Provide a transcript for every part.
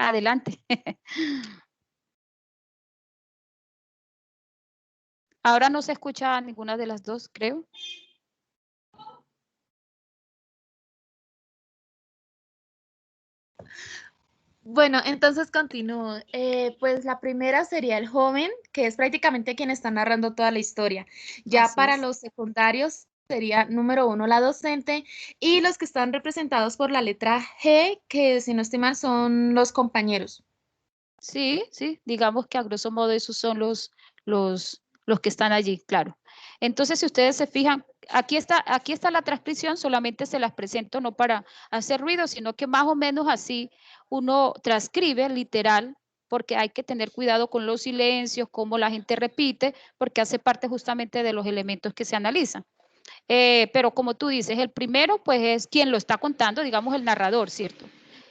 Adelante. Ahora no se escucha ninguna de las dos, creo. Bueno, entonces continúo. Pues la primera sería el joven, que es prácticamente quien está narrando toda la historia. Ya Así para es. los secundarios sería número uno la docente y los que están representados por la letra G, que si no estoy mal son los compañeros. Sí, sí, digamos que a grosso modo esos son los que están allí, claro. Entonces, si ustedes se fijan, aquí está la transcripción, solamente se las presento no para hacer ruido, sino que más o menos así uno transcribe literal, porque hay que tener cuidado con los silencios, cómo la gente repite, porque hace parte justamente de los elementos que se analizan. Pero como tú dices, el primero pues es quien lo está contando, digamos el narrador, ¿cierto?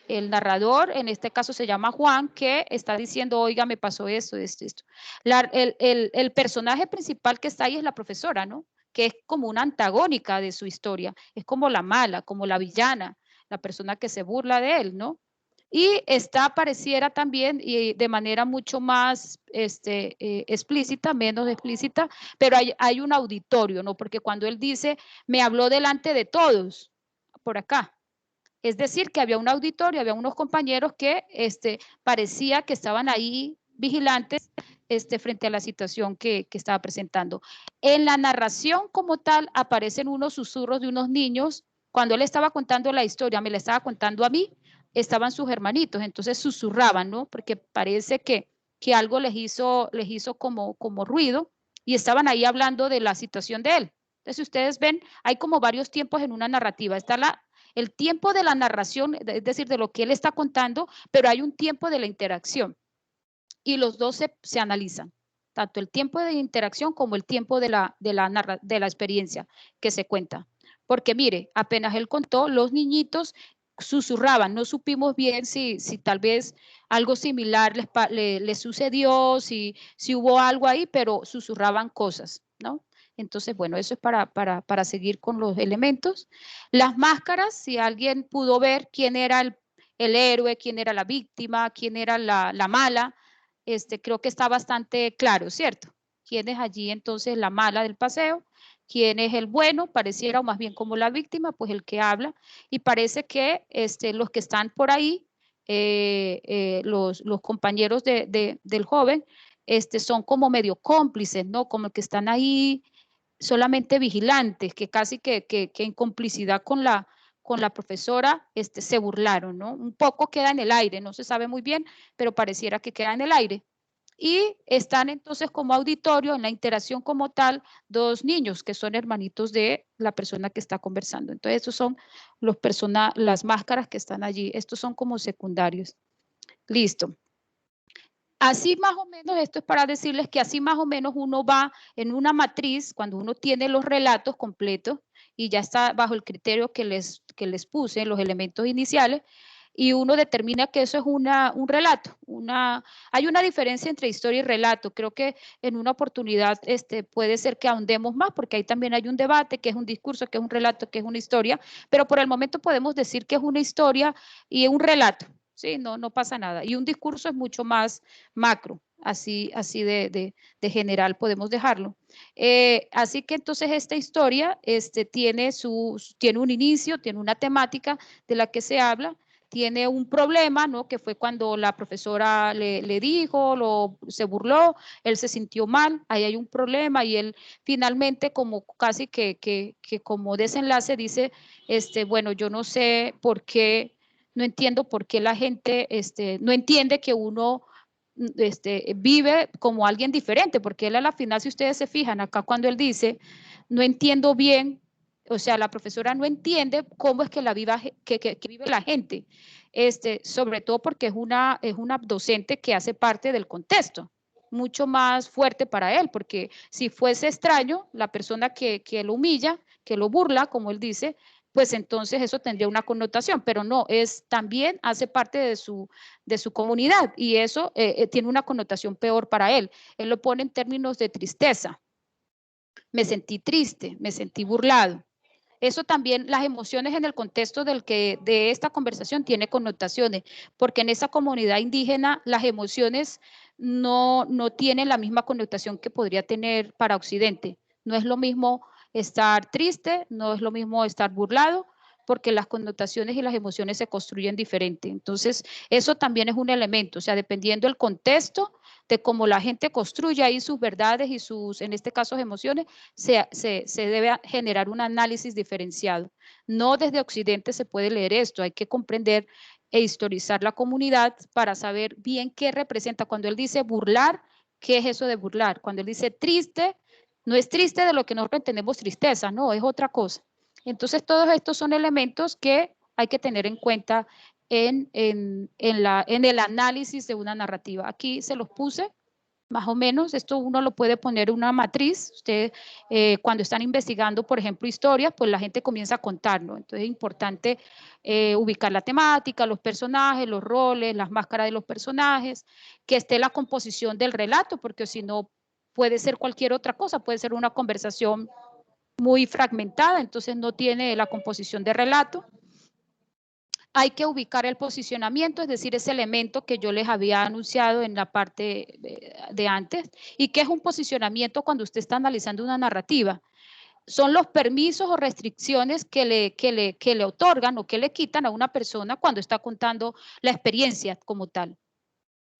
El narrador, en este caso se llama Juan, que está diciendo, oiga, me pasó esto, esto, esto. El personaje principal que está ahí es la profesora, ¿no? Que es como una antagónica de su historia, es como la mala, como la villana, la persona que se burla de él, ¿no? Y está, pareciera también, y de manera mucho más explícita, menos explícita, pero hay un auditorio, ¿no? Porque cuando él dice, me habló delante de todos, por acá, es decir, que había un auditorio, había unos compañeros que parecía que estaban ahí vigilantes frente a la situación que estaba presentando. En la narración como tal aparecen unos susurros de unos niños. Cuando él estaba contando la historia, me la estaba contando a mí, estaban sus hermanitos, entonces susurraban, ¿no? Porque parece que algo les hizo como ruido y estaban ahí hablando de la situación de él. Entonces, si ustedes ven, hay como varios tiempos en una narrativa. Está el tiempo de la narración, es decir, de lo que él está contando, pero hay un tiempo de la interacción y los dos se analizan, tanto el tiempo de interacción como el tiempo de la experiencia que se cuenta. Porque mire, apenas él contó, los niñitos susurraban, no supimos bien si tal vez algo similar les sucedió, si hubo algo ahí, pero susurraban cosas, ¿no? Entonces, bueno, eso es para seguir con los elementos. Las máscaras, si alguien pudo ver quién era el héroe, quién era la víctima, quién era la mala, creo que está bastante claro, ¿cierto? ¿Quién es allí entonces la mala del paseo? ¿Quién es el bueno? Pareciera, o más bien como la víctima, pues el que habla. Y parece que los que están por ahí, los compañeros del joven, son como medio cómplices, ¿no? Como que están ahí solamente vigilantes, que casi que en complicidad con la profesora se burlaron, ¿no? Un poco queda en el aire, no se sabe muy bien, pero pareciera que queda en el aire. Y están entonces como auditorio, en la interacción como tal, dos niños que son hermanitos de la persona que está conversando. Entonces, estos son las máscaras que están allí. Estos son como secundarios. Listo. Así más o menos, esto es para decirles que así más o menos uno va en una matriz, cuando uno tiene los relatos completos y ya está bajo el criterio que les puse, los elementos iniciales, y uno determina que eso es un relato. Hay una diferencia entre historia y relato. Creo que en una oportunidad puede ser que ahondemos más, porque ahí también hay un debate, que es un discurso, que es un relato, que es una historia, pero por el momento podemos decir que es una historia y un relato. Sí, no pasa nada. Y un discurso es mucho más macro, así de general podemos dejarlo. Así que entonces esta historia tiene un inicio, tiene una temática de la que se habla, tiene un problema, ¿no? Que fue cuando la profesora le dijo, se burló, él se sintió mal, ahí hay un problema y él finalmente como casi que como desenlace dice, bueno, yo no sé por qué, no entiendo por qué la gente no entiende que uno vive como alguien diferente, porque él a la final, si ustedes se fijan acá cuando él dice, no entiendo bien, o sea, la profesora no entiende cómo es que que vive la gente, sobre todo porque es una docente que hace parte del contexto, mucho más fuerte para él, porque si fuese extraño, la persona que lo humilla, que lo burla, como él dice, pues entonces eso tendría una connotación, pero no, también hace parte de su comunidad y eso tiene una connotación peor para él. Él lo pone en términos de tristeza. Me sentí triste, me sentí burlado. Eso también, las emociones en el contexto de esta conversación tiene connotaciones, porque en esa comunidad indígena las emociones no tienen la misma connotación que podría tener para Occidente. No es lo mismo estar triste, no es lo mismo estar burlado, porque las connotaciones y las emociones se construyen diferente. Entonces, eso también es un elemento, o sea, dependiendo del contexto, de cómo la gente construye ahí sus verdades y sus, en este caso, emociones, se debe generar un análisis diferenciado. No desde Occidente se puede leer esto, hay que comprender e historizar la comunidad para saber bien qué representa. Cuando él dice burlar, ¿qué es eso de burlar? Cuando él dice triste, no es triste de lo que nosotros entendemos tristeza, no, es otra cosa. Entonces, todos estos son elementos que hay que tener en cuenta en el análisis de una narrativa. Aquí se los puse, más o menos, esto uno lo puede poner en una matriz. Usted, cuando están investigando, por ejemplo, historias, pues la gente comienza a contar, ¿no? Entonces es importante ubicar la temática, los personajes, los roles, las máscaras de los personajes, que esté la composición del relato, porque si no, puede ser cualquier otra cosa, puede ser una conversación muy fragmentada, entonces no tiene la composición de relato. Hay que ubicar el posicionamiento, es decir, ese elemento que yo les había anunciado en la parte de antes. ¿Y qué es un posicionamiento cuando usted está analizando una narrativa? Son los permisos o restricciones que le otorgan o que le quitan a una persona cuando está contando la experiencia como tal.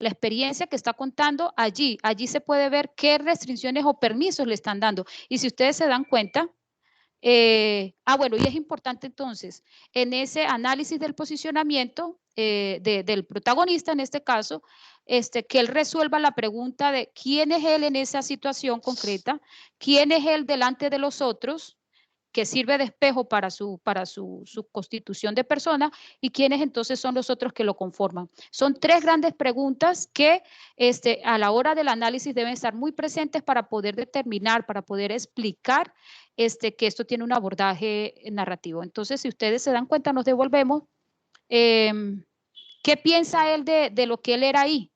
La experiencia que está contando allí se puede ver qué restricciones o permisos le están dando. Y si ustedes se dan cuenta, bueno, y es importante entonces, en ese análisis del posicionamiento del protagonista, en este caso, que él resuelva la pregunta de quién es él en esa situación concreta, quién es él delante de los otros, que sirve de espejo para su constitución de persona, y quiénes entonces son los otros que lo conforman. Son tres grandes preguntas que a la hora del análisis deben estar muy presentes para poder determinar, para poder explicar que esto tiene un abordaje narrativo. Entonces, si ustedes se dan cuenta, nos devolvemos. ¿Qué piensa él de lo que él era ahí?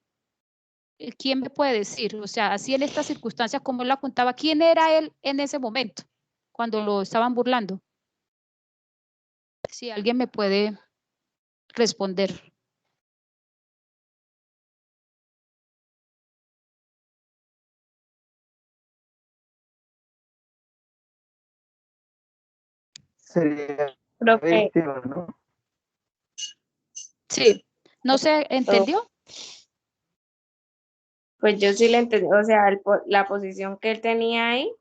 ¿Quién me puede decir? O sea, así en estas circunstancias, como él la contaba, ¿quién era él en ese momento, cuando lo estaban burlando? Si alguien me puede responder. Sería Profe, víctima, ¿no? Sí, ¿no se entendió? pues yo sí le entendí, o sea, la posición que él tenía ahí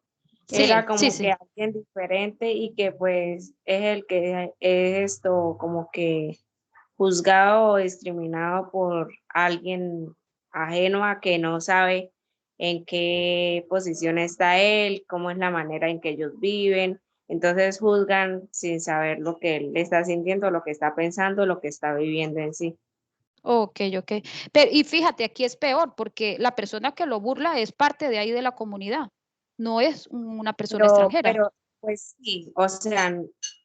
era Sí, sí, como que sí. alguien diferente y que pues es el que es esto como que juzgado o discriminado por alguien ajeno a que no sabe en qué posición está él, cómo es la manera en que ellos viven. Entonces juzgan sin saber lo que él está sintiendo, lo que está pensando, lo que está viviendo en sí. Ok, ok. Pero, y fíjate, aquí es peor porque la persona que lo burla es parte de ahí de la comunidad, no es una persona extranjera. Pues sí, o sea,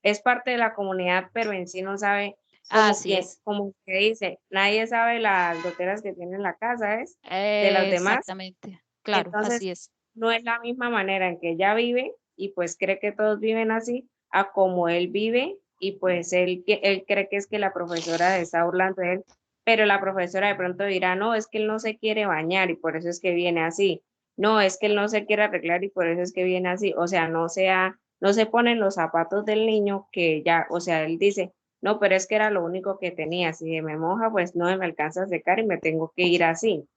es parte de la comunidad, pero en sí no sabe Así es. como que dice, nadie sabe las goteras que tiene en la casa, es de los demás. Exactamente. Claro, Entonces, así es. no es la misma manera en que ella vive y pues cree que todos viven así, a como él vive y pues él cree que es que la profesora está burlando de él, pero la profesora de pronto dirá, no, es que él no se quiere bañar y por eso es que viene así. No, es que él no se quiere arreglar y por eso es que viene así. O sea, no se ponen los zapatos del niño que ya, o sea, él dice, no, pero es que era lo único que tenía. Si me moja, pues no me alcanza a secar y me tengo que ir así.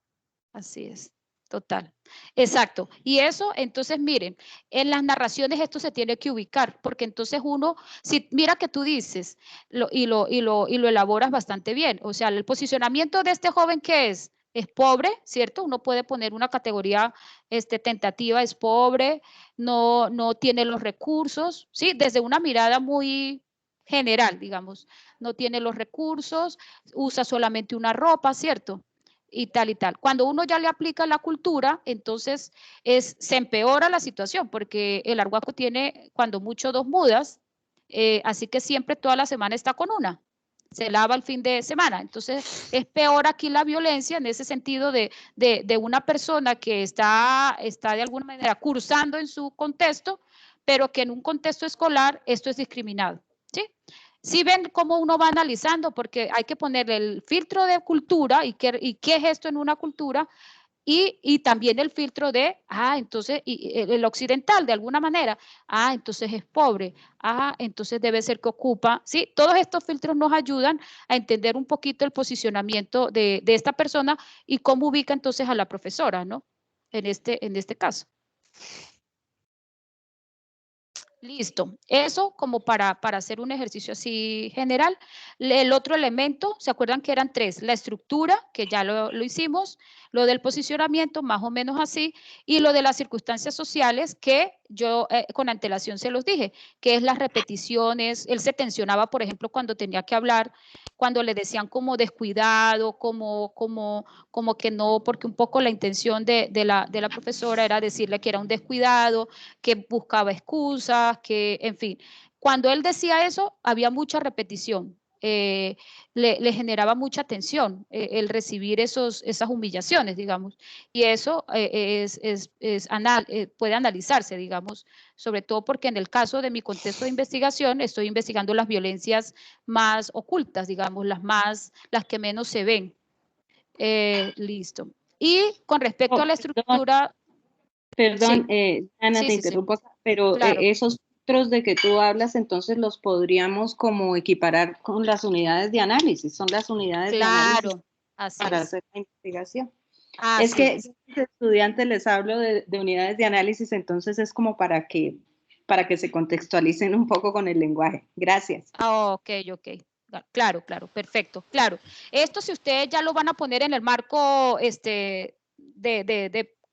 Así es, total. Exacto. Y eso, entonces, miren, en las narraciones esto se tiene que ubicar, porque entonces uno, si mira que tú dices y lo elaboras bastante bien. O sea, el posicionamiento de este joven que es pobre, ¿cierto? Uno puede poner una categoría tentativa, es pobre, no tiene los recursos, ¿sí? Desde una mirada muy general, digamos, no tiene los recursos, usa solamente una ropa, ¿cierto? Y tal y tal. Cuando uno ya le aplica la cultura, entonces se empeora la situación, porque el arhuaco tiene, cuando mucho, dos mudas, así que siempre toda la semana está con una. Se lava el fin de semana. Entonces, es peor aquí la violencia en ese sentido de una persona que está de alguna manera cursando en su contexto, pero que en un contexto escolar esto es discriminado, ¿sí? Sí ven cómo uno va analizando, porque hay que ponerle el filtro de cultura y qué es esto en una cultura, y también el filtro de, entonces, y el occidental de alguna manera, entonces es pobre, entonces debe ser que ocupa, ¿sí? Todos estos filtros nos ayudan a entender un poquito el posicionamiento de esta persona y cómo ubica entonces a la profesora, ¿no? En este caso. Listo. Eso como para hacer un ejercicio así general. El otro elemento, ¿se acuerdan que eran 3? La estructura, que ya lo hicimos, lo del posicionamiento, más o menos así, y lo de las circunstancias sociales, que yo con antelación se los dije, que es las repeticiones. Él se tensionaba, por ejemplo, cuando tenía que hablar, cuando le decían como descuidado, como que no, porque un poco la intención de la profesora era decirle que era un descuidado, que buscaba excusas, que, en fin. Cuando él decía eso, había mucha repetición. Le generaba mucha tensión el recibir esas humillaciones, digamos. Y eso puede analizarse, digamos, sobre todo porque en el caso de mi contexto de investigación, estoy investigando las violencias más ocultas, digamos, las que menos se ven. Listo. Y con respecto a la estructura... Perdón, Sí, Ana, te sí, interrumpo acá, pero claro. esos filtros de que tú hablas, entonces los podríamos como equiparar con las unidades de análisis, son las unidades de análisis Claro, así para es. hacer la investigación. Así Es que es. yo a mis estudiantes les hablo de unidades de análisis, entonces es como para que se contextualicen un poco con el lenguaje. Gracias. Ok. Claro, perfecto, claro. Esto si ustedes ya lo van a poner en el marco de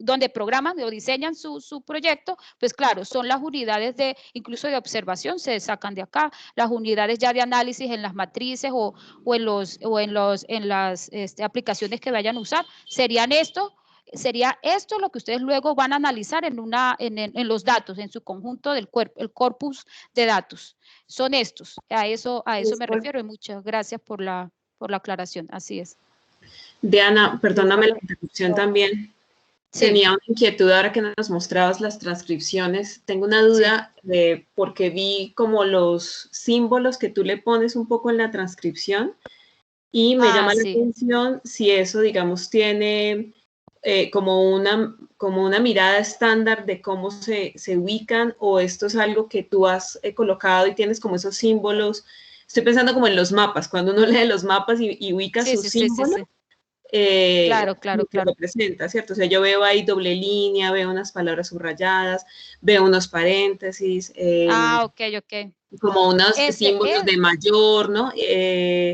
donde programan o diseñan su proyecto, pues claro, son las unidades incluso de observación, se sacan de acá, las unidades ya de análisis en las matrices o en las aplicaciones que vayan a usar, sería esto lo que ustedes luego van a analizar en los datos, en su conjunto el corpus de datos. Son estos, a eso me refiero y muchas gracias por la aclaración, así es. Diana, perdóname la interrupción también. Sí. Tenía una inquietud ahora que nos mostrabas las transcripciones. Tengo una duda porque vi como los símbolos que tú le pones un poco en la transcripción y me llama la atención si eso, digamos, tiene como una mirada estándar de cómo se ubican o esto es algo que tú has colocado y tienes como esos símbolos. Estoy pensando como en los mapas, cuando uno lee los mapas y ubica sus símbolos. Claro. Que representa, ¿cierto? O sea, yo veo ahí doble línea, veo unas palabras subrayadas, veo unos paréntesis. Ok. Como unos símbolos de mayor, ¿no?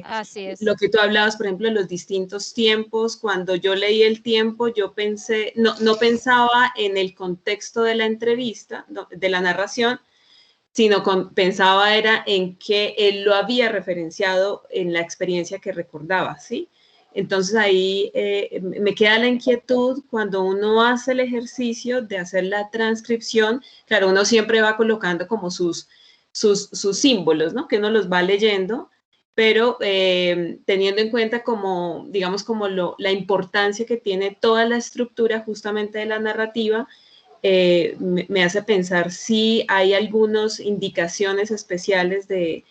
Así es. Lo que tú hablabas, por ejemplo, de los distintos tiempos. Cuando yo leí el tiempo, yo pensé, no pensaba en el contexto de la entrevista, de la narración, sino pensaba era en que él lo había referenciado en la experiencia que recordaba, ¿sí? Entonces ahí me queda la inquietud cuando uno hace el ejercicio de hacer la transcripción, claro, uno siempre va colocando como sus símbolos, ¿no? Que uno los va leyendo, pero teniendo en cuenta como, digamos, como la importancia que tiene toda la estructura justamente de la narrativa, me hace pensar si hay algunas indicaciones especiales de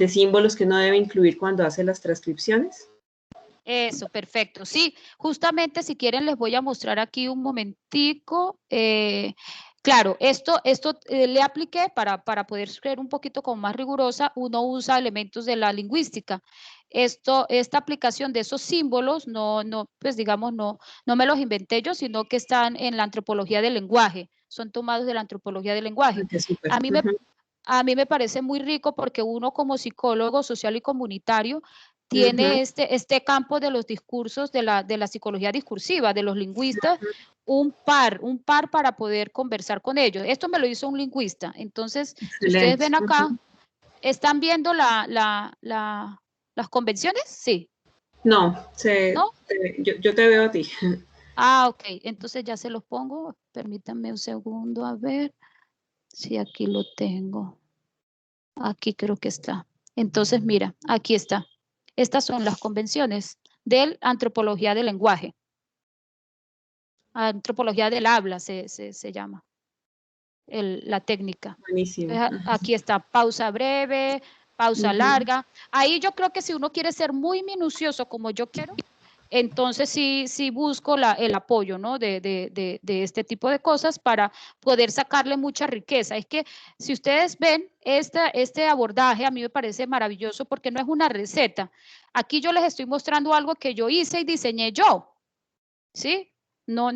símbolos que uno debe incluir cuando hace las transcripciones. Eso, perfecto. Sí, justamente si quieren les voy a mostrar aquí un momentico. Claro, esto le apliqué para poder ser un poquito como más rigurosa, uno usa elementos de la lingüística. Esta aplicación de esos símbolos, pues digamos, no me los inventé yo, sino que están en la antropología del lenguaje, son tomados de la antropología del lenguaje. A mí me parece muy rico porque uno como psicólogo social y comunitario tiene este campo de los discursos de la psicología discursiva, de los lingüistas, un par para poder conversar con ellos. Esto me lo hizo un lingüista. Entonces, si ustedes ven acá, ¿están viendo las convenciones? Sí. No, ¿No? Yo te veo a ti. Ok. Entonces ya se los pongo. Permítanme un segundo a ver si aquí lo tengo. Aquí creo que está. Entonces, mira, aquí está. Estas son las convenciones de antropología del lenguaje. Antropología del habla se llama. la técnica. Buenísimo. Entonces, aquí está pausa breve, pausa larga. Ahí yo creo que si uno quiere ser muy minucioso como yo quiero, entonces sí busco el apoyo, ¿no? de este tipo de cosas para poder sacarle mucha riqueza. Es que si ustedes ven este abordaje, a mí me parece maravilloso porque no es una receta. Aquí yo les estoy mostrando algo que yo hice y diseñé yo, ¿sí? No,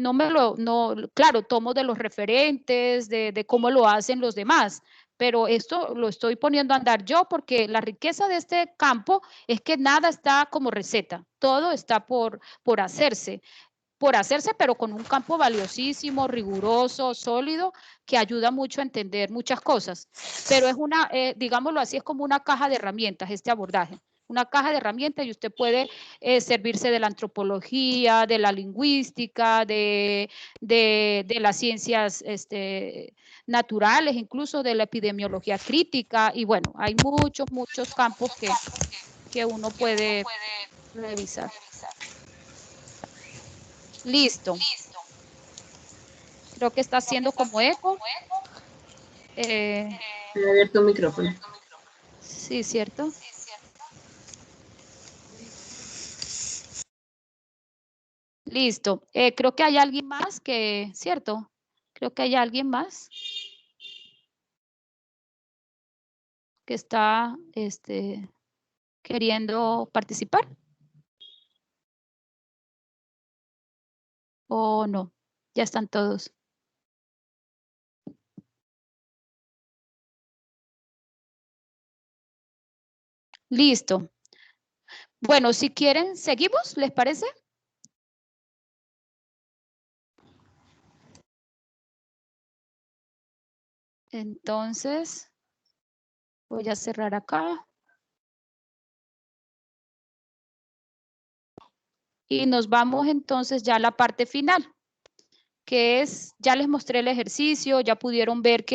claro, tomo de los referentes, de cómo lo hacen los demás, pero esto lo estoy poniendo a andar yo porque la riqueza de este campo es que nada está como receta, todo está por hacerse, pero con un campo valiosísimo, riguroso, sólido, que ayuda mucho a entender muchas cosas. Pero es digámoslo así, es como una caja de herramientas este abordaje. Una caja de herramientas y usted puede servirse de la antropología, de la lingüística, de las ciencias naturales, incluso de la epidemiología crítica. Y bueno, hay muchos campos que uno puede revisar. Listo. Creo que está haciendo como eco. He abierto el micrófono. Sí, ¿cierto? Listo. Creo que hay alguien más ¿cierto? Creo que hay alguien más que está queriendo participar. ¿O no? Ya están todos. Listo. Bueno, si quieren, ¿seguimos? ¿Les parece? Entonces, voy a cerrar acá. Y nos vamos entonces ya a la parte final, que es, ya les mostré el ejercicio, ya pudieron ver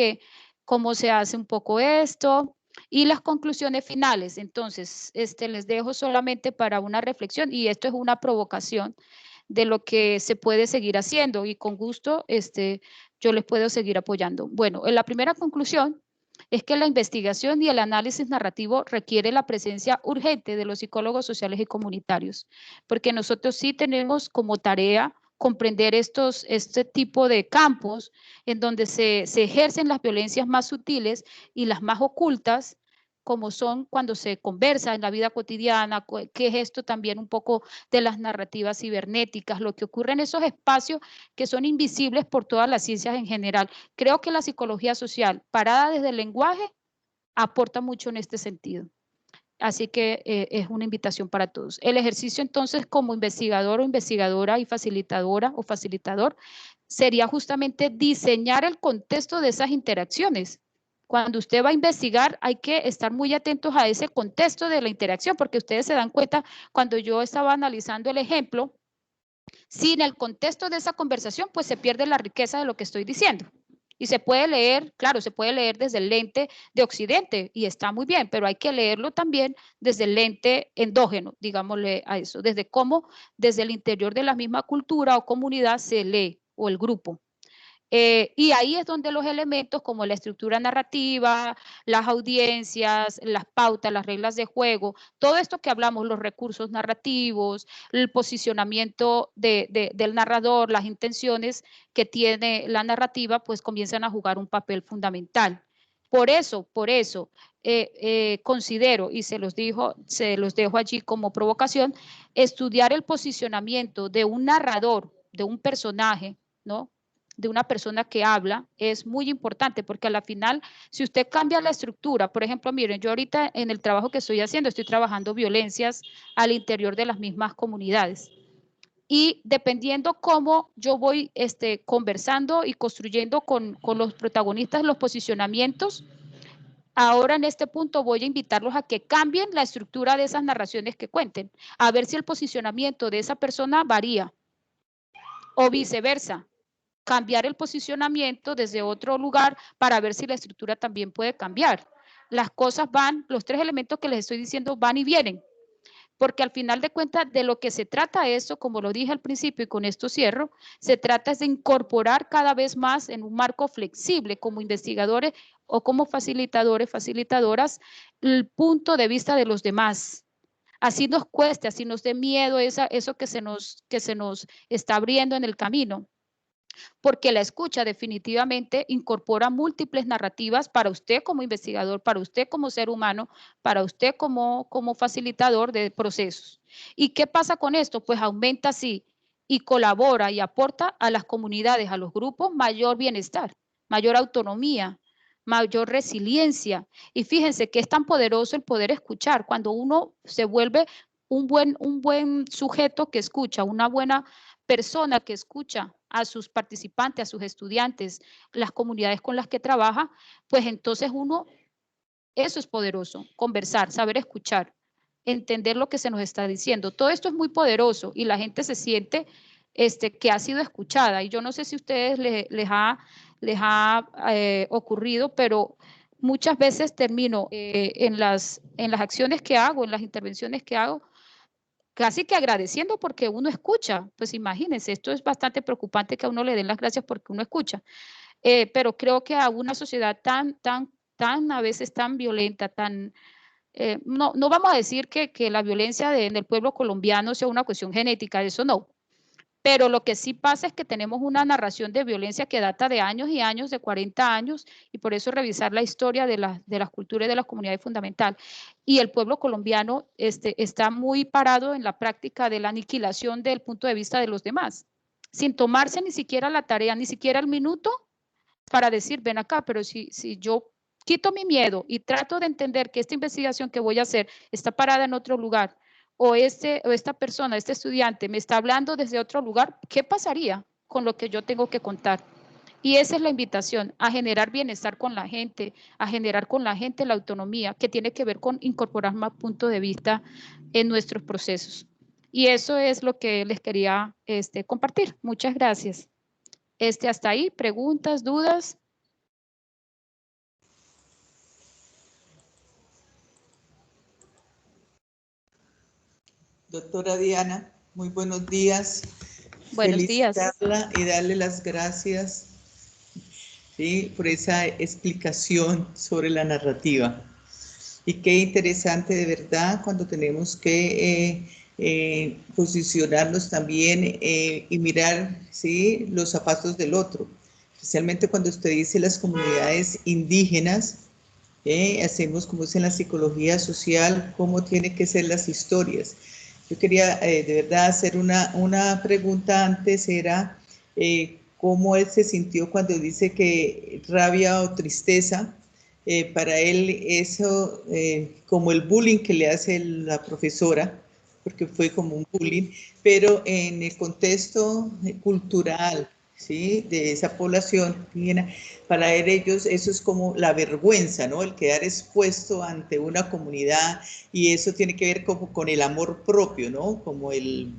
cómo se hace un poco esto y las conclusiones finales. Entonces, les dejo solamente para una reflexión y esto es una provocación de lo que se puede seguir haciendo y con gusto yo les puedo seguir apoyando. Bueno, en la primera conclusión es que la investigación y el análisis narrativo requiere la presencia urgente de los psicólogos sociales y comunitarios, porque nosotros sí tenemos como tarea comprender este tipo de campos en donde se ejercen las violencias más sutiles y las más ocultas, como son cuando se conversa en la vida cotidiana, que es esto también un poco de las narrativas cibernéticas, lo que ocurre en esos espacios que son invisibles por todas las ciencias en general. Creo que la psicología social, parada desde el lenguaje, aporta mucho en este sentido. Así que es una invitación para todos. El ejercicio entonces como investigador o investigadora y facilitadora o facilitador sería justamente diseñar el contexto de esas interacciones. Cuando usted va a investigar hay que estar muy atentos a ese contexto de la interacción porque ustedes se dan cuenta cuando yo estaba analizando el ejemplo, sin el contexto de esa conversación pues se pierde la riqueza de lo que estoy diciendo. Y se puede leer, claro, se puede leer desde el lente de Occidente y está muy bien, pero hay que leerlo también desde el lente endógeno, digámosle a eso, desde cómo desde el interior de la misma cultura o comunidad se lee o el grupo. Y ahí es donde los elementos como la estructura narrativa, las audiencias, las pautas, las reglas de juego, todo esto que hablamos, los recursos narrativos, el posicionamiento del narrador, las intenciones que tiene la narrativa, pues comienzan a jugar un papel fundamental. Por eso, considero, y se los dejo allí como provocación, estudiar el posicionamiento de un narrador, de un personaje, ¿no? De una persona que habla es muy importante porque a la final, si usted cambia la estructura, por ejemplo, miren, yo ahorita en el trabajo que estoy haciendo, estoy trabajando violencias al interior de las mismas comunidades. Y dependiendo cómo yo voy conversando y construyendo con los protagonistas los posicionamientos, ahora en este punto voy a invitarlos a que cambien la estructura de esas narraciones que cuenten, a ver si el posicionamiento de esa persona varía o viceversa. Cambiar el posicionamiento desde otro lugar para ver si la estructura también puede cambiar. Las cosas van, los tres elementos que les estoy diciendo van y vienen. porque al final de cuentas de lo que se trata esto, como lo dije al principio y con esto cierro, se trata es de incorporar cada vez más en un marco flexible como investigadores o como facilitadores, facilitadoras, el punto de vista de los demás. Así nos cueste, así nos dé miedo eso que se nos está abriendo en el camino. Porque la escucha definitivamente incorpora múltiples narrativas para usted como investigador, para usted como ser humano, para usted como facilitador de procesos. ¿Y qué pasa con esto? Pues aumenta sí y colabora y aporta a las comunidades, a los grupos, mayor bienestar, mayor autonomía, mayor resiliencia. Y fíjense que es tan poderoso el poder escuchar cuando uno se vuelve un buen sujeto que escucha, una buena persona que escucha a sus participantes, a sus estudiantes, las comunidades con las que trabaja, pues entonces eso es poderoso, conversar, saber escuchar, entender lo que se nos está diciendo. Todo esto es muy poderoso y la gente se siente que ha sido escuchada. Y yo no sé si a ustedes les ha ocurrido, pero muchas veces termino en las acciones que hago, en las intervenciones que hago, casi que agradeciendo porque uno escucha. Pues imagínense, esto es bastante preocupante que a uno le den las gracias porque uno escucha. Pero creo que a una sociedad tan a veces tan violenta, no vamos a decir que la violencia en el pueblo colombiano sea una cuestión genética, eso no. Pero lo que sí pasa es que tenemos una narración de violencia que data de años y años, de 40 años, y por eso revisar la historia de las culturas y de las comunidades es fundamental. Y el pueblo colombiano está muy parado en la práctica de la aniquilación del punto de vista de los demás, sin tomarse ni siquiera la tarea, ni siquiera el minuto para decir, ven acá, pero si yo quito mi miedo y trato de entender que esta investigación que voy a hacer está parada en otro lugar, o esta persona, este estudiante me está hablando desde otro lugar, ¿qué pasaría con lo que yo tengo que contar? Y esa es la invitación, a generar bienestar con la gente, a generar con la gente la autonomía, que tiene que ver con incorporar más puntos de vista en nuestros procesos. Y eso es lo que les quería compartir. Muchas gracias. Hasta ahí, preguntas, dudas. Doctora Diana, muy buenos días. Buenos días. Felicitarla y darle las gracias, ¿sí?, por esa explicación sobre la narrativa. Y qué interesante de verdad cuando tenemos que posicionarnos también y mirar, ¿sí?, los zapatos del otro. Especialmente cuando usted dice las comunidades indígenas, hacemos como es en la psicología social, cómo tienen que ser las historias. Yo quería de verdad hacer una pregunta antes, era cómo él se sintió cuando dice que rabia o tristeza, para él eso, como el bullying que le hace la profesora, porque fue como un bullying, pero en el contexto cultural, ¿sí?, de esa población indígena, para ellos eso es como la vergüenza, ¿no?, el quedar expuesto ante una comunidad, y eso tiene que ver como con el amor propio, ¿no?, como el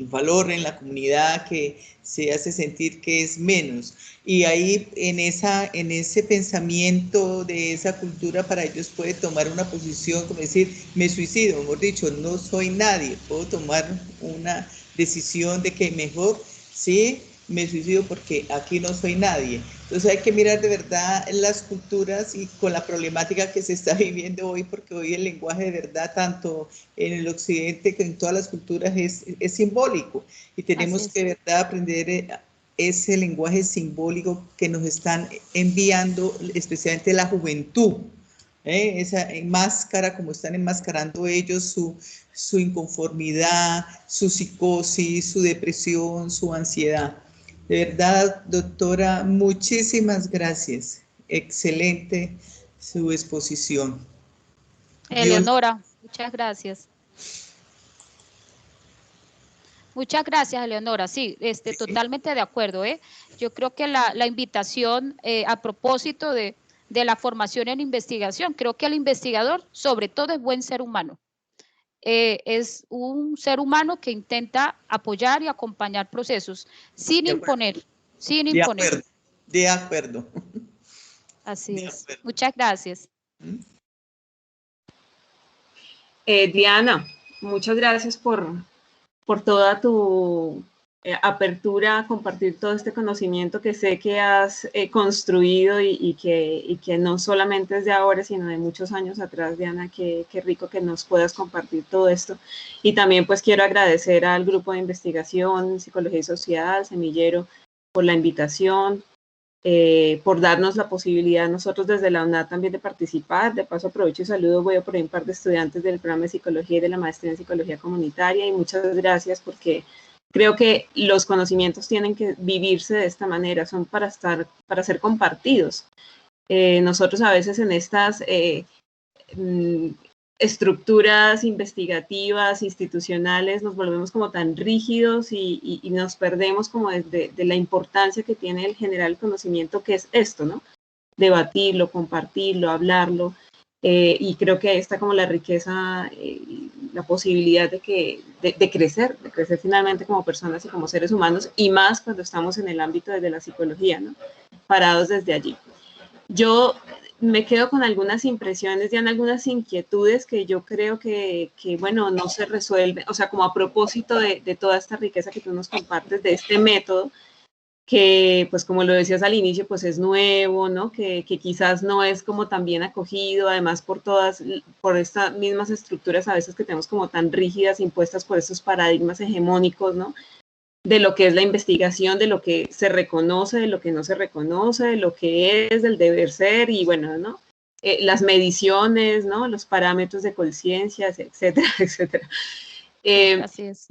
valor en la comunidad que se hace sentir que es menos. Y ahí en ese pensamiento de esa cultura, para ellos puede tomar una posición como decir, me suicido, mejor dicho, no soy nadie, puedo tomar una decisión de que mejor, sí, me suicido porque aquí no soy nadie. Entonces hay que mirar de verdad las culturas y con la problemática que se está viviendo hoy, porque hoy el lenguaje de verdad, tanto en el occidente que en todas las culturas, es simbólico. Y tenemos que de verdad aprender ese lenguaje simbólico que nos están enviando, especialmente la juventud. Esa máscara, como están enmascarando ellos su inconformidad, su psicosis, su depresión, su ansiedad. De verdad, doctora, muchísimas gracias. Excelente su exposición. Eleonora, muchas gracias. Muchas gracias, Eleonora. Sí, totalmente de acuerdo. Yo creo que la invitación a propósito de la formación en investigación, creo que el investigador sobre todo es buen ser humano. Es un ser humano que intenta apoyar y acompañar procesos sin imponer, sin imponer. De acuerdo. Así es. Muchas gracias. Diana, muchas gracias por toda tu apertura a compartir todo este conocimiento que sé que has construido y que no solamente es de ahora, sino de muchos años atrás, Diana. Qué rico que nos puedas compartir todo esto. Y también pues quiero agradecer al Grupo de Investigación, Psicología y Sociedad, Semillero, por la invitación, por darnos la posibilidad nosotros desde la UNAD también de participar. De paso aprovecho y saludo, voy a por ahí un par de estudiantes del programa de Psicología y de la Maestría en Psicología Comunitaria, y muchas gracias porque creo que los conocimientos tienen que vivirse de esta manera, son para ser compartidos. Nosotros a veces en estas estructuras investigativas, institucionales, nos volvemos como tan rígidos y nos perdemos como de la importancia que tiene el generar el conocimiento, que es esto, ¿no? Debatirlo, compartirlo, hablarlo, y creo que ahí está como la riqueza, la posibilidad de crecer finalmente como personas y como seres humanos, y más cuando estamos en el ámbito de la psicología, ¿no? Parados desde allí. Yo me quedo con algunas impresiones y algunas inquietudes que yo creo que bueno, no se resuelven, o sea, como a propósito de toda esta riqueza que tú nos compartes, de este método, que pues como lo decías al inicio, pues es nuevo, ¿no? Que quizás no es como tan bien acogido, además por estas mismas estructuras a veces que tenemos como tan rígidas, impuestas por estos paradigmas hegemónicos, ¿no? De lo que es la investigación, de lo que se reconoce, de lo que no se reconoce, de lo que es, del deber ser, y bueno, ¿no? Las mediciones, ¿no? Los parámetros de conciencia, etcétera, etcétera. Así es.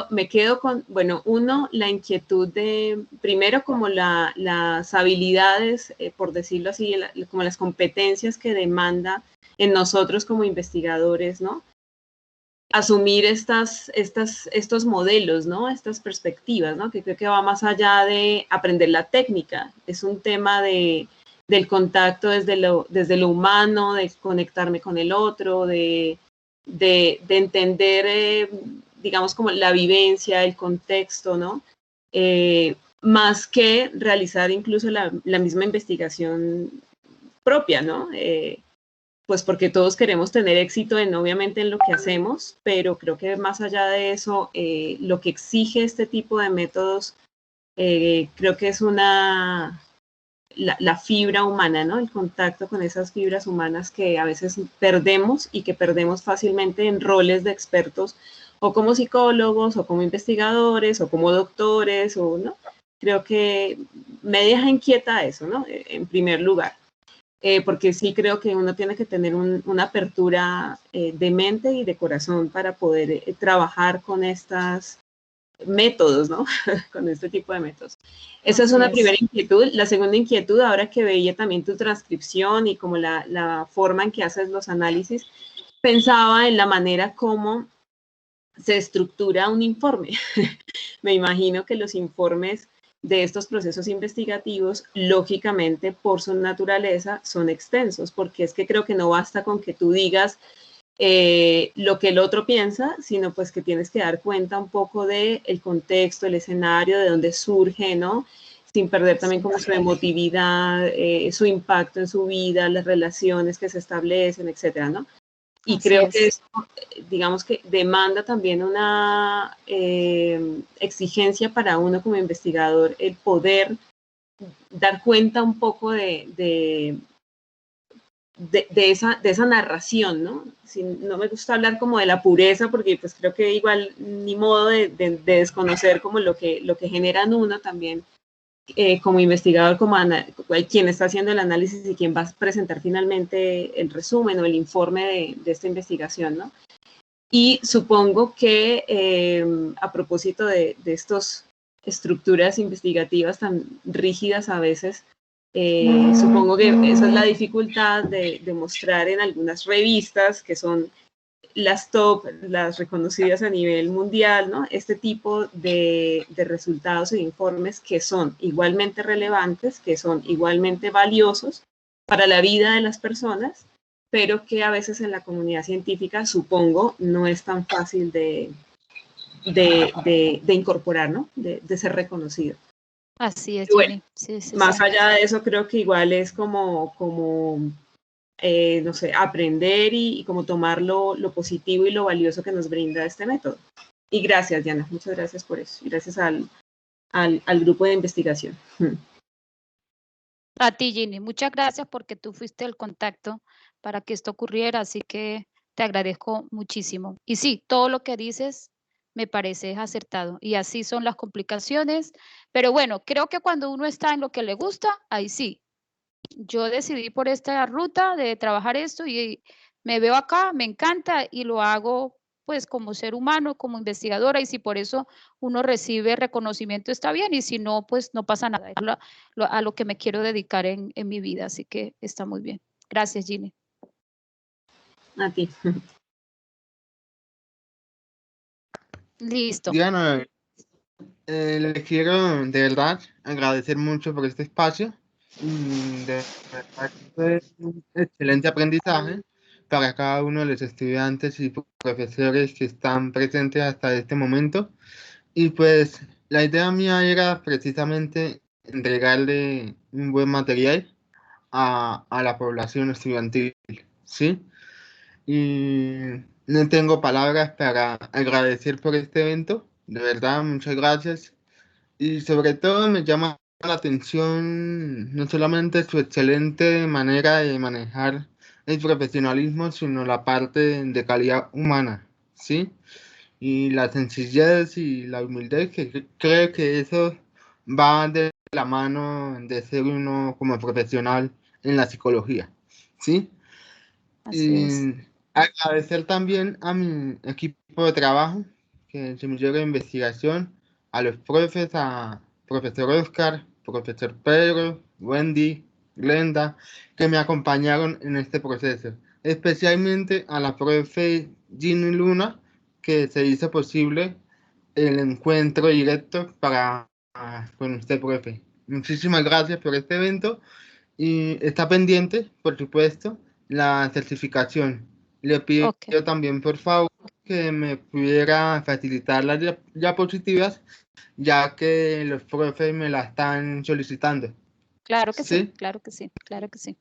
Me quedo con, bueno, uno, la inquietud de, primero, como las habilidades, por decirlo así, como las competencias que demanda en nosotros como investigadores, ¿no? Asumir estos modelos, ¿no? Estas perspectivas, ¿no? Que creo que va más allá de aprender la técnica. Es un tema del contacto desde lo humano, de conectarme con el otro, de entender, digamos, como la vivencia, el contexto, ¿no? Más que realizar incluso la misma investigación propia, ¿no? Pues porque todos queremos tener éxito obviamente en lo que hacemos, pero creo que más allá de eso, lo que exige este tipo de métodos, creo que es la fibra humana, ¿no? El contacto con esas fibras humanas que a veces perdemos y que perdemos fácilmente en roles de expertos, o como psicólogos, o como investigadores, o como doctores, o no. Creo que me deja inquieta eso, ¿no? En primer lugar. Porque sí creo que uno tiene que tener una apertura de mente y de corazón para poder trabajar con estos métodos, ¿no? Con este tipo de métodos. Esa es una primera inquietud. La segunda inquietud, ahora que veía también tu transcripción y como la forma en que haces los análisis, pensaba en la manera como se estructura un informe. Me imagino que los informes de estos procesos investigativos, lógicamente, por su naturaleza, son extensos, porque es que creo que no basta con que tú digas lo que el otro piensa, sino pues que tienes que dar cuenta un poco del contexto, el escenario, de dónde surge, ¿no? Sin perder también como su emotividad, su impacto en su vida, las relaciones que se establecen, etcétera, ¿no? Y creo que eso, digamos que demanda también una exigencia para uno como investigador, el poder dar cuenta un poco de esa narración, ¿no? No me gusta hablar como de la pureza, porque pues creo que igual ni modo de desconocer como lo que genera en uno también, como investigador, como quien está haciendo el análisis y quien va a presentar finalmente el resumen o el informe de esta investigación, ¿no? Y supongo que a propósito de estas estructuras investigativas tan rígidas a veces, supongo que esa es la dificultad de mostrar en algunas revistas que son las top, las reconocidas a nivel mundial, ¿no? Este tipo de resultados e informes que son igualmente relevantes, que son igualmente valiosos para la vida de las personas, pero que a veces en la comunidad científica, supongo, no es tan fácil de incorporar, ¿no? De ser reconocido. Así es, bueno, Jenny. Sí, más allá de eso, creo que igual es como no sé, aprender y como tomar lo positivo y lo valioso que nos brinda este método. Y gracias, Diana, muchas gracias por eso. Gracias al grupo de investigación. A ti, Ginny, muchas gracias porque tú fuiste el contacto para que esto ocurriera, así que te agradezco muchísimo. Y sí, todo lo que dices me parece acertado y así son las complicaciones, pero bueno, creo que cuando uno está en lo que le gusta, ahí sí. Yo decidí por esta ruta de trabajar esto y me veo acá, me encanta y lo hago pues como ser humano, como investigadora, y si por eso uno recibe reconocimiento está bien, y si no, pues no pasa nada. Es a lo que me quiero dedicar en mi vida, así que está muy bien. Gracias, Ginny. A ti. Listo. Diana, les quiero de verdad agradecer mucho por este espacio. De verdad que fue un excelente aprendizaje para cada uno de los estudiantes y profesores que están presentes hasta este momento. Y pues la idea mía era precisamente entregarle un buen material a la población estudiantil, ¿sí? Y no tengo palabras para agradecer por este evento. De verdad, muchas gracias. Y sobre todo me llama la atención no solamente su excelente manera de manejar el profesionalismo, sino la parte de calidad humana, ¿sí? Y la sencillez y la humildad, que creo que eso va de la mano de ser uno como profesional en la psicología, ¿sí? Así es. Y agradecer también a mi equipo de trabajo, que se me lleva de investigación, a los profes, a profesor Oscar, profesor Pedro, Wendy, Glenda, que me acompañaron en este proceso. Especialmente a la profe Ginny Luna, que se hizo posible el encuentro directo con usted, profe. Muchísimas gracias por este evento y está pendiente, por supuesto, la certificación. Le pido Ok. también, por favor, que me pudiera facilitar las diapositivas, ya que los profes me la están solicitando. Claro que sí, ¿Sí? claro que sí, claro que sí.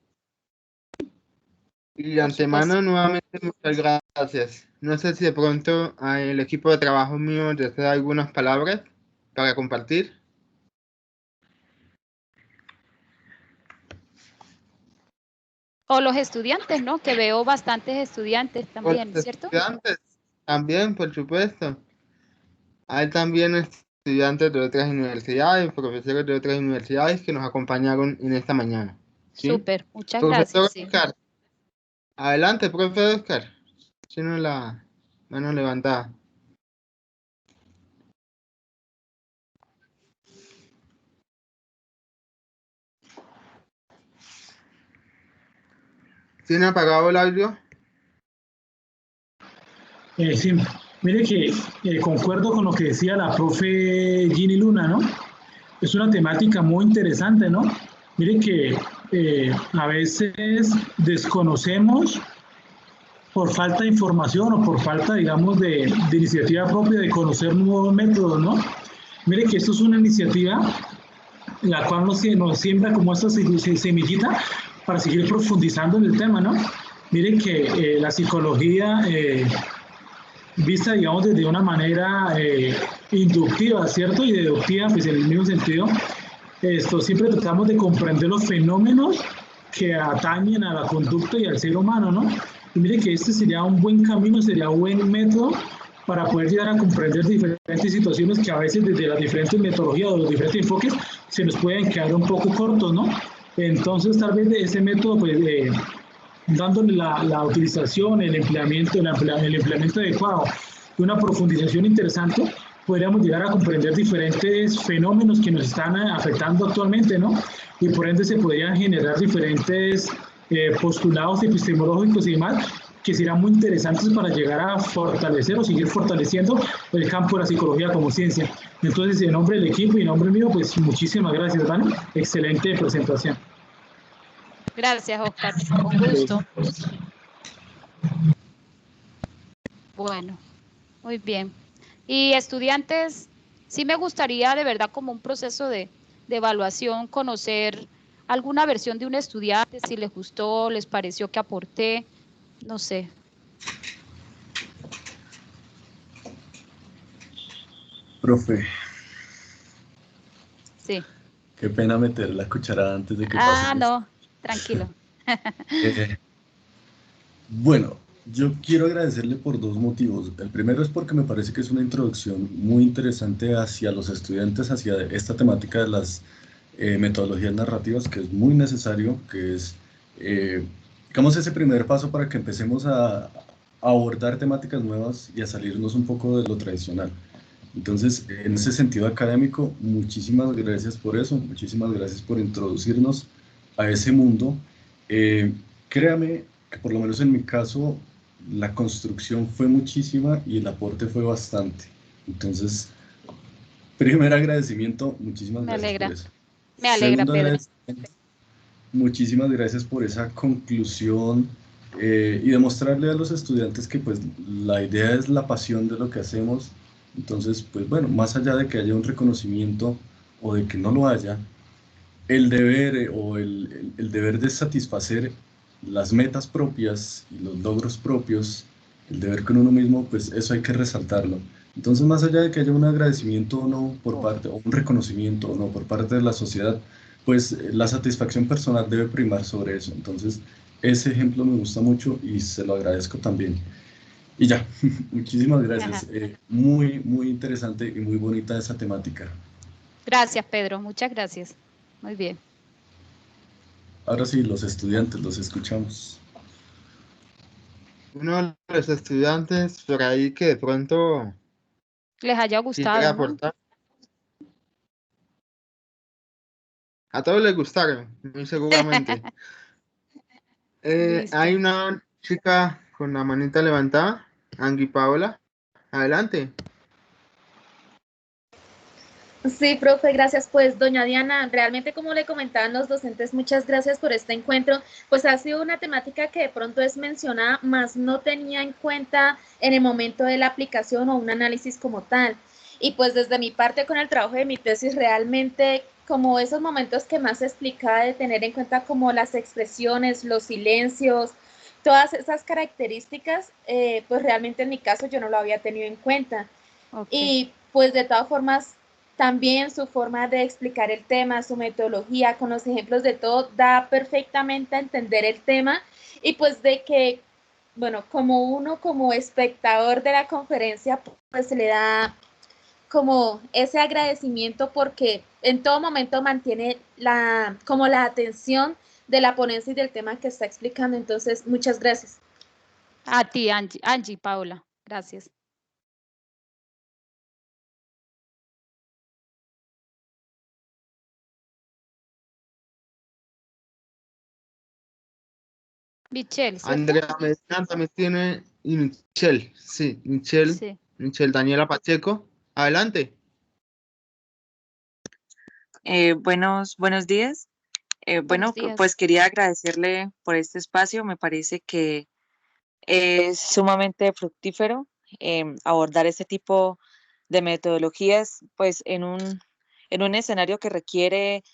Y de antemano, nuevamente, muchas gracias. No sé si de pronto el equipo de trabajo mío desea algunas palabras para compartir. O los estudiantes, ¿no? Que veo bastantes estudiantes Por también, los ¿cierto? estudiantes, también, por supuesto. Hay también estudiantes de otras universidades, profesores de otras universidades que nos acompañaron en esta mañana. ¿Sí? Súper, muchas Profesor gracias. Sí. Oscar, adelante, profesor Oscar. Tiene la mano levantada. ¿Tiene apagado el audio? Sí, mire que concuerdo con lo que decía la profe Ginny Luna, ¿no? Es una temática muy interesante, ¿no? Mire que a veces desconocemos por falta de información o por falta, digamos, de iniciativa propia de conocer nuevos métodos, ¿no? Mire que esto es una iniciativa la cual nos siembra como esta semillita para seguir profundizando en el tema, ¿no? Miren que la psicología vista, digamos, desde una manera inductiva, ¿cierto? Y deductiva, pues en el mismo sentido, siempre tratamos de comprender los fenómenos que atañen a la conducta y al ser humano, ¿no? Y mire que este sería un buen camino, sería un buen método para poder llegar a comprender diferentes situaciones que a veces desde las diferentes metodologías o los diferentes enfoques se nos pueden quedar un poco cortos, ¿no? Entonces, tal vez de ese método, pues, dándole la utilización, el empleamiento adecuado y una profundización interesante, podríamos llegar a comprender diferentes fenómenos que nos están afectando actualmente, ¿no? Y por ende se podrían generar diferentes postulados epistemológicos y demás que serán muy interesantes para llegar a fortalecer o seguir fortaleciendo el campo de la psicología como ciencia. Entonces, en nombre del equipo y en nombre mío, pues muchísimas gracias, ¿vale? Excelente presentación. Gracias, Oscar. Con gusto. Bueno, muy bien. Y estudiantes, sí me gustaría de verdad como un proceso de evaluación conocer alguna versión de un estudiante, si les gustó, les pareció que aporté, no sé. Profe, Sí. qué pena meter la cucharada antes de que pase Ah, esto. no, tranquilo. Bueno, yo quiero agradecerle por dos motivos. El primero es porque me parece que es una introducción muy interesante hacia los estudiantes, hacia esta temática de las metodologías narrativas, que es muy necesario, que es, digamos, ese primer paso para que empecemos a abordar temáticas nuevas y a salirnos un poco de lo tradicional. Entonces, en ese sentido académico, muchísimas gracias por eso, muchísimas gracias por introducirnos a ese mundo. Créame que por lo menos en mi caso, la construcción fue muchísima y el aporte fue bastante. Entonces, primer agradecimiento, muchísimas Me gracias por alegra. eso. Me alegra, Segundo Pedro. agradecimiento, muchísimas gracias por esa conclusión y demostrarle a los estudiantes que pues la idea es la pasión de lo que hacemos. Entonces, pues bueno, más allá de que haya un reconocimiento o de que no lo haya, el deber el deber de satisfacer las metas propias y los logros propios, el deber con uno mismo, pues eso hay que resaltarlo. Entonces, más allá de que haya un agradecimiento o no por parte, o un reconocimiento o no por parte de la sociedad, pues la satisfacción personal debe primar sobre eso. Entonces, ese ejemplo me gusta mucho y se lo agradezco también. Y ya, muchísimas gracias. Muy, muy interesante y muy bonita esa temática. Gracias, Pedro. Muchas gracias. Muy bien. Ahora sí, los estudiantes los escuchamos. Uno de los estudiantes por ahí que de pronto Les haya quisiera gustado, ¿no? aportar. A todos les gustaron, muy seguramente. Listo. Hay una chica con la manita levantada, Angie Paola. Adelante. Sí, profe, gracias. Pues, doña Diana, realmente como le comentaban los docentes, muchas gracias por este encuentro. Pues ha sido una temática que de pronto es mencionada, más no tenía en cuenta en el momento de la aplicación o un análisis como tal. Y pues desde mi parte con el trabajo de mi tesis, realmente como esos momentos que más explicaba de tener en cuenta como las expresiones, los silencios, todas esas características, pues realmente en mi caso yo no lo había tenido en cuenta. Okay. Y pues de todas formas, también su forma de explicar el tema, su metodología, con los ejemplos de todo, da perfectamente a entender el tema y pues de que, bueno, como uno como espectador de la conferencia, pues se le da como ese agradecimiento porque en todo momento mantiene como la atención de la ponencia y del tema que está explicando. Entonces, muchas gracias. A ti, Angie Paola. Gracias. Michelle, ¿cierto? Andrea Medina también tiene, y Michelle, sí, Sí. Michelle Daniela Pacheco. Adelante. Buenos días. Buenos días. Pues quería agradecerle por este espacio. Me parece que es sumamente fructífero abordar este tipo de metodologías, pues en un escenario que requiere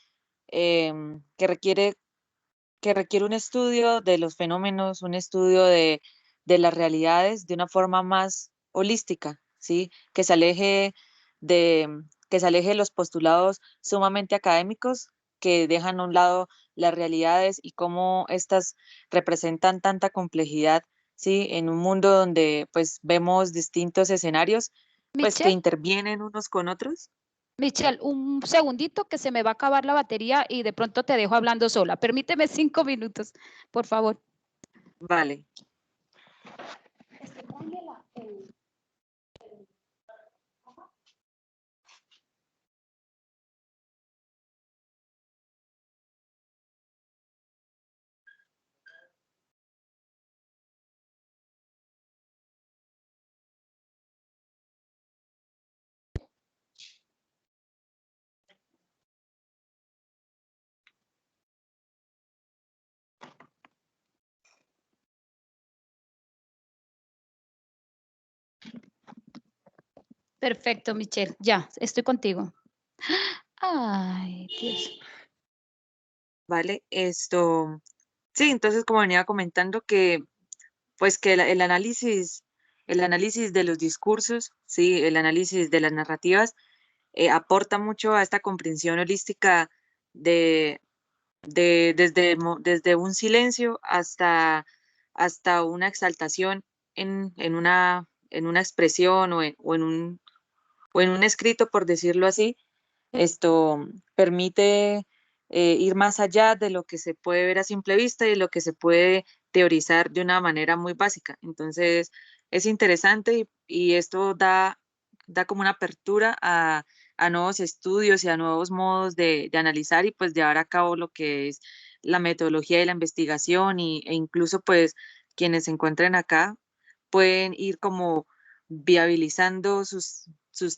un estudio de los fenómenos, un estudio de las realidades de una forma más holística, ¿sí? Que se aleje de los postulados sumamente académicos que dejan a un lado las realidades y cómo estas representan tanta complejidad, ¿sí? En un mundo donde pues vemos distintos escenarios pues que Michelle, intervienen unos con otros. Michelle, un segundito que se me va a acabar la batería y de pronto te dejo hablando sola. Permíteme 5 minutos, por favor. Vale. Perfecto, Michelle. Ya, estoy contigo. Ay, Dios. ¿vale? Sí, entonces como venía comentando que pues que el análisis de los discursos, sí, el análisis de las narrativas aporta mucho a esta comprensión holística de, desde un silencio hasta una exaltación en una expresión o en un escrito, por decirlo así. Esto permite ir más allá de lo que se puede ver a simple vista y de lo que se puede teorizar de una manera muy básica. Entonces, es interesante y esto da como una apertura a nuevos estudios y a nuevos modos de analizar y pues llevar a cabo lo que es la metodología y la investigación e incluso pues quienes se encuentren acá pueden ir como viabilizando sus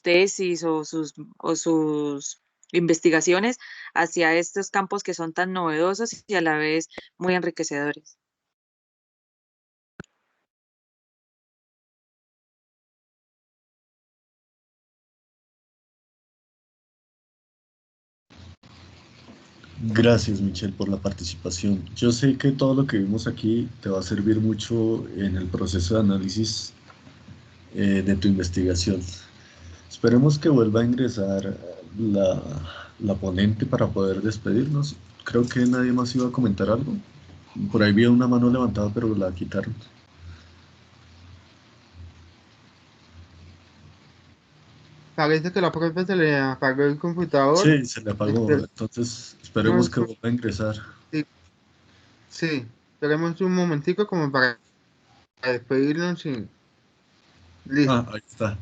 tesis o sus investigaciones hacia estos campos que son tan novedosos y a la vez muy enriquecedores. Gracias, Michelle, por la participación. Yo sé que todo lo que vimos aquí te va a servir mucho en el proceso de análisis de tu investigación. Esperemos que vuelva a ingresar la ponente para poder despedirnos. Creo que nadie más iba a comentar algo. Por ahí vi una mano levantada, pero la quitaron. Parece que la profe se le apagó el computador. Sí, se le apagó. Entonces, esperemos que vuelva a ingresar. Sí, sí, esperemos un momentico como para despedirnos y listo. Ah, ahí está.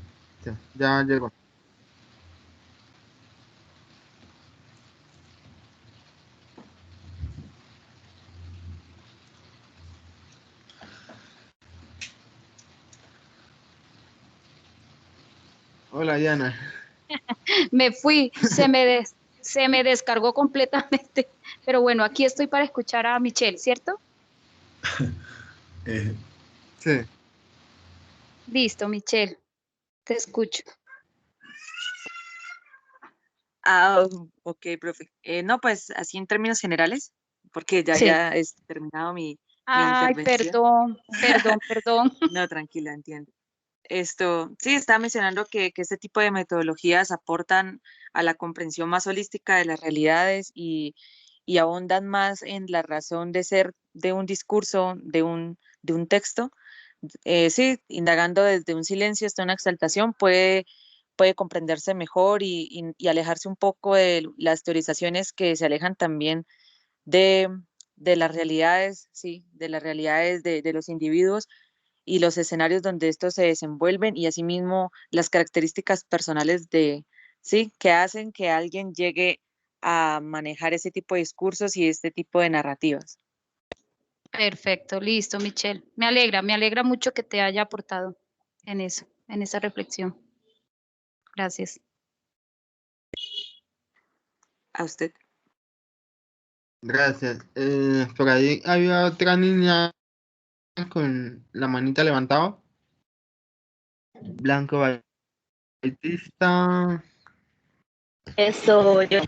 Ya llegó. Hola, Diana. Me fui, se me descargó completamente, pero bueno, aquí estoy para escuchar a Michelle, ¿cierto? Sí. Listo, Michelle, te escucho. Ah, ok, profe. No, pues así en términos generales, porque Sí. ya he terminado mi Ay, intervención. perdón. No, tranquila, entiendo. Sí, estaba mencionando que este tipo de metodologías aportan a la comprensión más holística de las realidades y ahondan más en la razón de ser de un discurso, de un texto. Sí, indagando desde un silencio hasta una exaltación puede comprenderse mejor y alejarse un poco de las teorizaciones que se alejan también de, de las realidades, sí, de las realidades de los individuos y los escenarios donde estos se desenvuelven y asimismo las características personales sí, que hacen que alguien llegue a manejar ese tipo de discursos y este tipo de narrativas. Perfecto, listo, Michelle. Me alegra mucho que te haya aportado en eso, en esa reflexión. Gracias. A usted. Gracias. Por ahí había otra niña con la manita levantada. Blanco Bautista. Esto yo.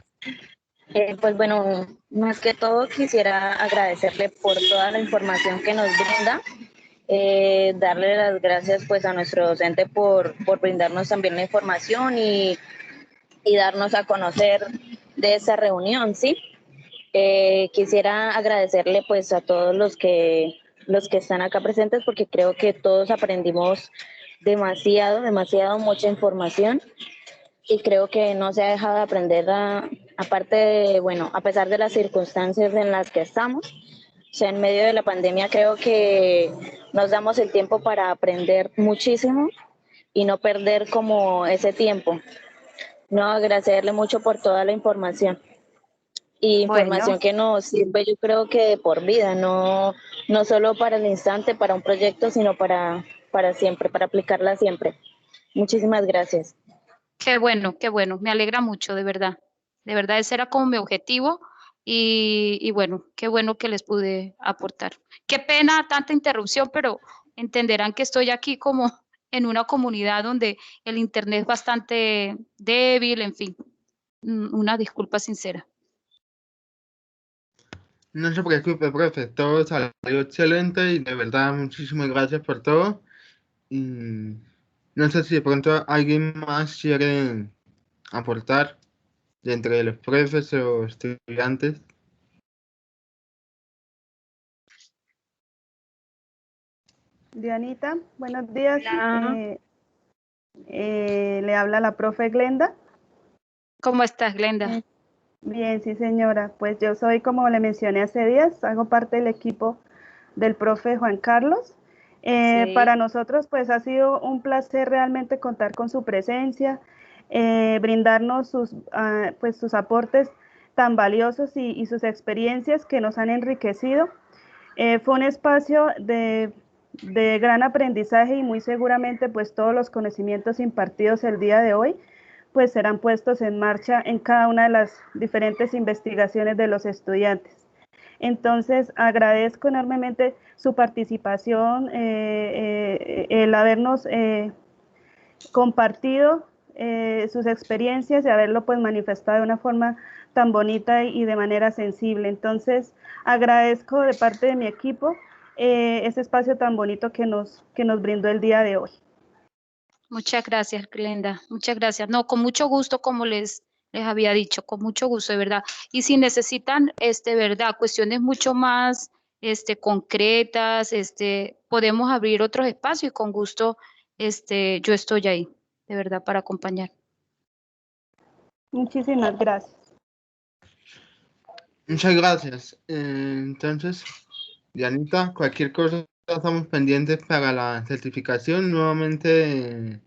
Pues bueno, más que todo quisiera agradecerle por toda la información que nos brinda, darle las gracias pues a nuestro docente por brindarnos también la información y darnos a conocer de esa reunión, ¿sí? Quisiera agradecerle pues a todos los que están acá presentes porque creo que todos aprendimos demasiado, mucha información y creo que no se ha dejado de aprender aparte de, bueno, a pesar de las circunstancias en las que estamos. O sea, en medio de la pandemia creo que nos damos el tiempo para aprender muchísimo y no perder como ese tiempo. No, agradecerle mucho por toda la información. Y información Bueno. que nos sirve, yo creo que de por vida, no solo para el instante, para un proyecto, sino para siempre, para aplicarla siempre. Muchísimas gracias. Qué bueno, me alegra mucho, de verdad. De verdad, ese era como mi objetivo y bueno, qué bueno que les pude aportar. Qué pena tanta interrupción, pero entenderán que estoy aquí como en una comunidad donde el internet es bastante débil, en fin, una disculpa sincera. No se preocupe, profe, todo salió excelente y de verdad muchísimas gracias por todo. Y no sé si de pronto alguien más quiere aportar de entre los profes o estudiantes. Dianita, buenos días. Hola. Le habla la profe Glenda. ¿Cómo estás, Glenda? Bien, sí, señora. Pues yo soy, como le mencioné hace días, hago parte del equipo del profe Juan Carlos. Sí. Para nosotros, pues ha sido un placer realmente contar con su presencia, brindarnos pues, sus aportes tan valiosos y sus experiencias que nos han enriquecido. Fue un espacio de gran aprendizaje y muy seguramente pues todos los conocimientos impartidos el día de hoy pues serán puestos en marcha en cada una de las diferentes investigaciones de los estudiantes. Entonces, agradezco enormemente su participación, el habernos compartido sus experiencias y haberlo pues manifestado de una forma tan bonita y de manera sensible. Entonces, agradezco de parte de mi equipo ese espacio tan bonito que nos brindó el día de hoy. Muchas gracias, Glenda. Muchas gracias. No, con mucho gusto, como les había dicho, con mucho gusto, de verdad. Y si necesitan, verdad, cuestiones mucho más, concretas, podemos abrir otros espacios y con gusto, yo estoy ahí, de verdad, para acompañar. Muchísimas gracias. Muchas gracias. Entonces, Dianita, cualquier cosa estamos pendientes para la certificación. Nuevamente,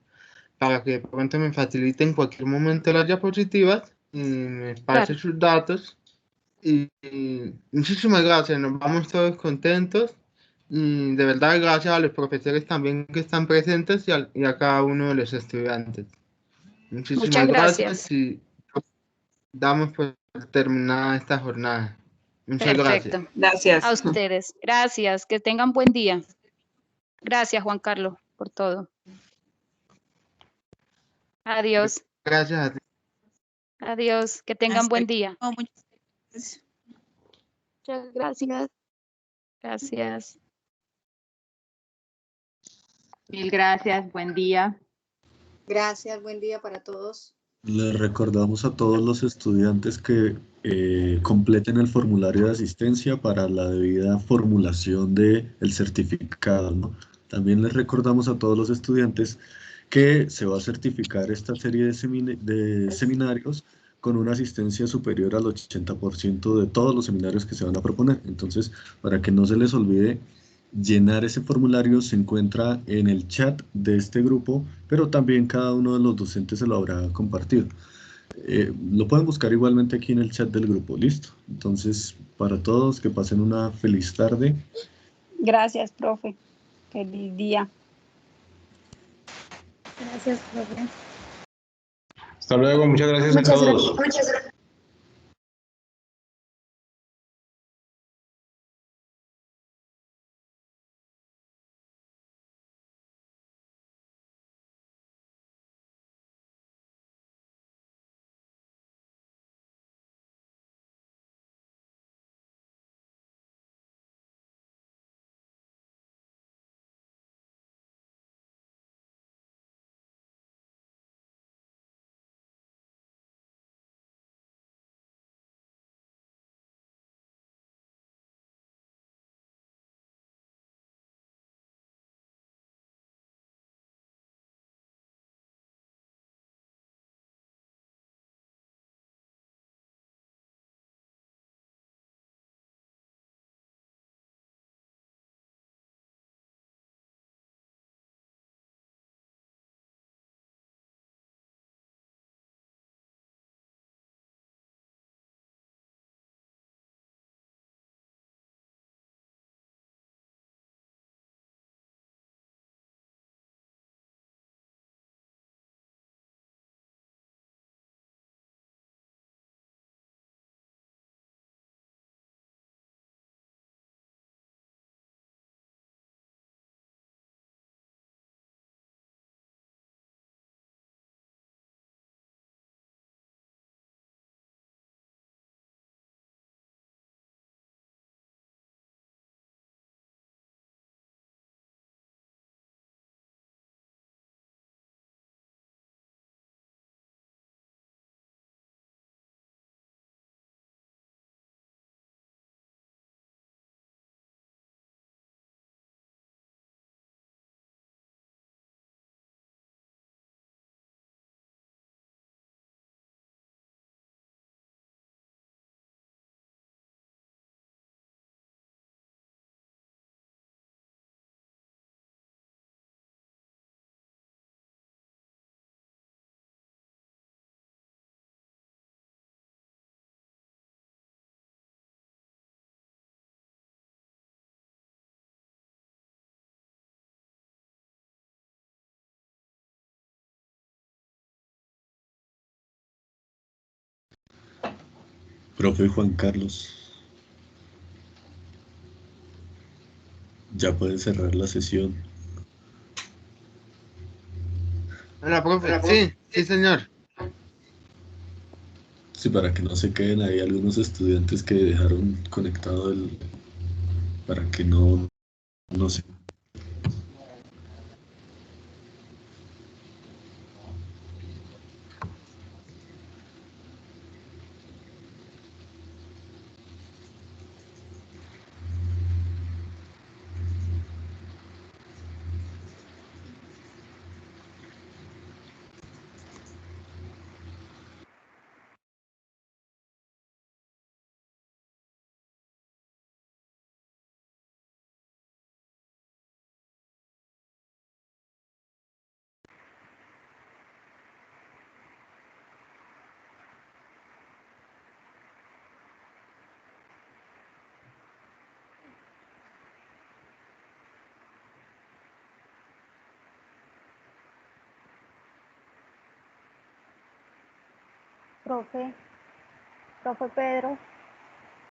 para que de pronto me facilite en cualquier momento las diapositivas y me pase sus datos. Y muchísimas gracias, nos vamos todos contentos. Y de verdad, gracias a los profesores también que están presentes y a cada uno de los estudiantes. Muchísimas Muchas gracias. y damos por terminada esta jornada. Muchas gracias. Perfecto. Gracias. A ustedes. Gracias. Que tengan buen día. Gracias, Juan Carlos, por todo. Adiós. Gracias a ti. Adiós. Que tengan buen día. Muchas gracias. Gracias. Mil gracias. Buen día. Gracias. Buen día para todos. Les recordamos a todos los estudiantes que completen el formulario de asistencia para la debida formulación del certificado, ¿no? También les recordamos a todos los estudiantes que se va a certificar esta serie de seminarios con una asistencia superior al 80% de todos los seminarios que se van a proponer. Entonces, para que no se les olvide, llenar ese formulario se encuentra en el chat de este grupo, pero también cada uno de los docentes se lo habrá compartido. Lo pueden buscar igualmente aquí en el chat del grupo, listo. Entonces, para todos, que pasen una feliz tarde. Gracias, profe. Feliz día. Gracias, profe. Hasta luego, muchas gracias a todos. Muchas gracias. Profe Juan Carlos, ya puede cerrar la sesión. Hola, profe. Sí, sí, señor. Sí, para que no se queden ahí algunos estudiantes que dejaron conectado para que no se... Profe Pedro.